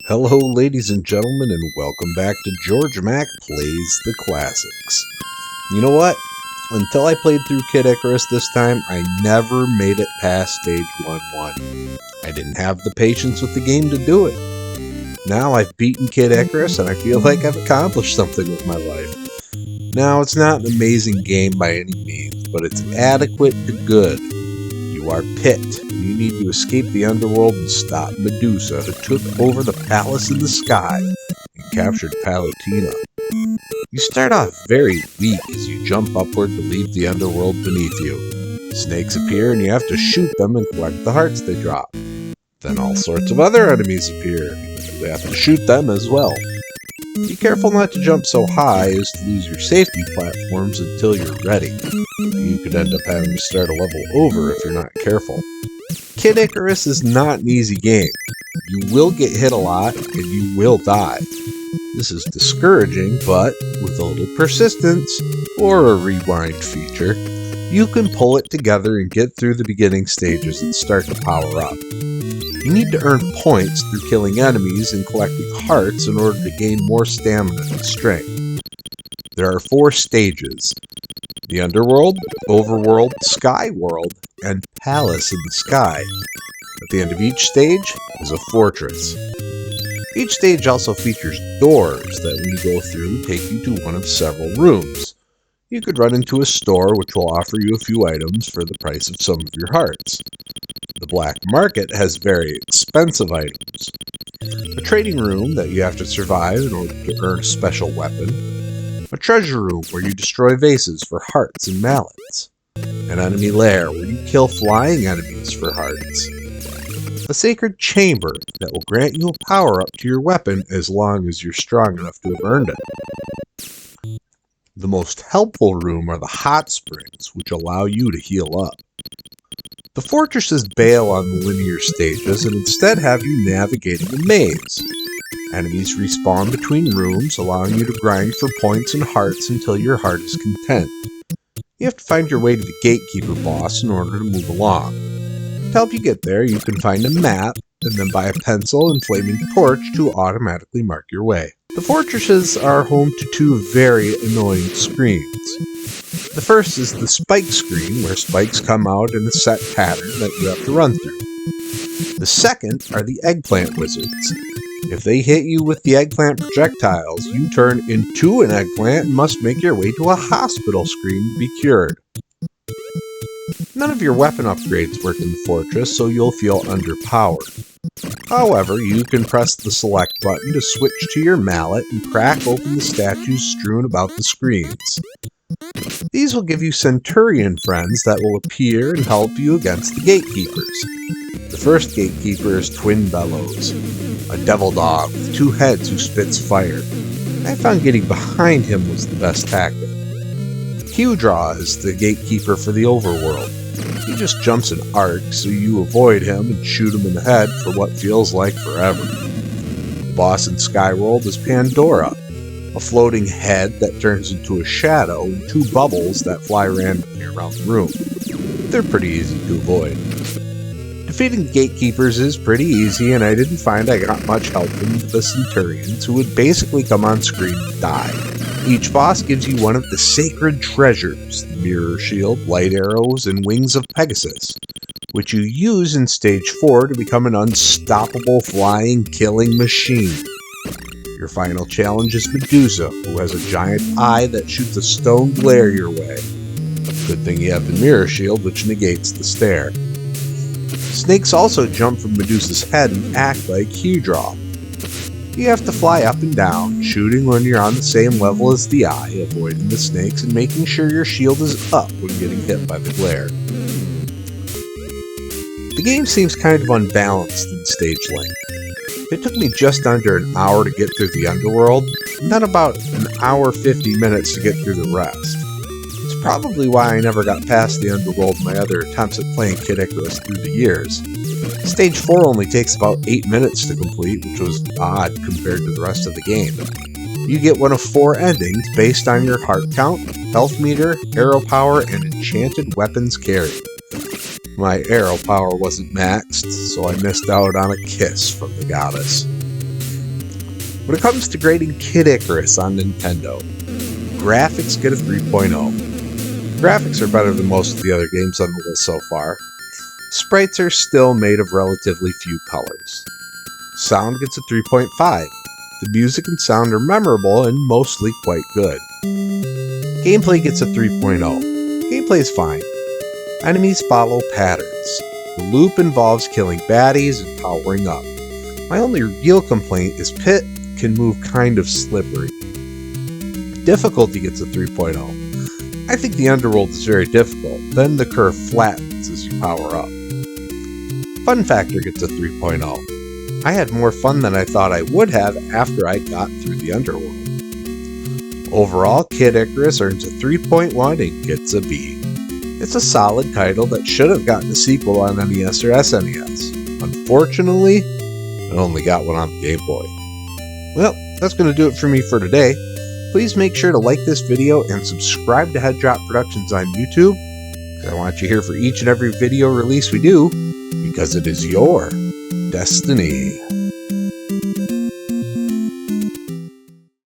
Hello, ladies and gentlemen, and welcome back to Georg Mack Plays the Classics. You know what? Until I played through Kid Icarus this time, I never made it past stage 1-1. I didn't have the patience with the game to do it. Now I've beaten Kid Icarus, and I feel like I've accomplished something with my life. Now, it's not an amazing game by any means, but it's adequate to good. You are Pit. You need to escape the underworld and stop Medusa, who took over the palace in the sky and captured Palutena. You start off very weak as you jump upward to leave the underworld beneath you. Snakes appear and you have to shoot them and collect the hearts they drop. Then all sorts of other enemies appear. You have to shoot them as well. Be careful not to jump so high as to lose your safety platforms until you're ready. You could end up having to start a level over if you're not careful. Kid Icarus is not an easy game. You will get hit a lot and you will die. This is discouraging, but with a little persistence, or a rewind feature, you can pull it together and get through the beginning stages and start to power up. You need to earn points through killing enemies and collecting hearts in order to gain more stamina and strength. There are 4 stages: the Underworld, Overworld, Sky World, and Palace in the Sky. At the end of each stage is a fortress. Each stage also features doors that, when you go through, take you to one of several rooms. You could run into a store which will offer you a few items for the price of some of your hearts. The black market has very expensive items. A trading room that you have to survive in order to earn a special weapon. A treasure room where you destroy vases for hearts and mallets. An enemy lair where you kill flying enemies for hearts. A sacred chamber that will grant you a power-up to your weapon as long as you're strong enough to have earned it. The most helpful room are the hot springs, which allow you to heal up. The fortresses bail on the linear stages and instead have you navigating a maze. Enemies respawn between rooms, allowing you to grind for points and hearts until your heart is content. You have to find your way to the gatekeeper boss in order to move along. To help you get there, you can find a map, and then buy a pencil and flaming torch to automatically mark your way. The fortresses are home to 2 very annoying screens. The first is the spike screen, where spikes come out in a set pattern that you have to run through. The second are the eggplant wizards. If they hit you with the eggplant projectiles, you turn into an eggplant and must make your way to a hospital screen to be cured. None of your weapon upgrades work in the fortress, so you'll feel underpowered. However, you can press the select button to switch to your mallet and crack open the statues strewn about the screens. These will give you centurion friends that will appear and help you against the gatekeepers. The first gatekeeper is Twin Bellows, a devil dog with 2 heads who spits fire. I found getting behind him was the best tactic. Q-Draw is the gatekeeper for the overworld. He just jumps in arcs, so you avoid him and shoot him in the head for what feels like forever. The boss in Skyworld is Pandora, a floating head that turns into a shadow and 2 bubbles that fly randomly around the room. They're pretty easy to avoid. Defeating gatekeepers is pretty easy, and I didn't find I got much help from the Centurions, who would basically come on screen and die. Each boss gives you one of the sacred treasures, the mirror shield, light arrows, and wings of Pegasus, which you use in stage 4 to become an unstoppable flying killing machine. Your final challenge is Medusa, who has a giant eye that shoots a stone glare your way. Good thing you have the mirror shield, which negates the stare. Snakes also jump from Medusa's head and act like Q-Draw. You have to fly up and down, shooting when you're on the same level as the eye, avoiding the snakes, and making sure your shield is up when getting hit by the glare. The game seems kind of unbalanced in stage length. It took me just under an hour to get through the underworld, and then about an hour 50 minutes to get through the rest. It's probably why I never got past the underworld in my other attempts at playing Kid Icarus through the years. Stage 4 only takes about 8 minutes to complete, which was odd compared to the rest of the game. You get one of 4 endings based on your heart count, health meter, arrow power, and enchanted weapons carried. My arrow power wasn't maxed, so I missed out on a kiss from the goddess. When it comes to grading Kid Icarus on Nintendo, graphics get a 3.0. Graphics are better than most of the other games on the list so far. Sprites are still made of relatively few colors. Sound gets a 3.5. The music and sound are memorable and mostly quite good. Gameplay gets a 3.0. Gameplay is fine. Enemies follow patterns. The loop involves killing baddies and powering up. My only real complaint is Pit can move kind of slippery. Difficulty gets a 3.0. I think the underworld is very difficult, then the curve flattens as you power up. Fun factor gets a 3.0. I had more fun than I thought I would have after I got through the underworld. Overall, Kid Icarus earns a 3.1 and gets a B. It's a solid title that should have gotten a sequel on NES or SNES. Unfortunately, it only got one on the Game Boy. Well, that's going to do it for me for today. Please make sure to like this video and subscribe to Head Drop Productions on YouTube, because I want you here for each and every video release we do, because it is your destiny.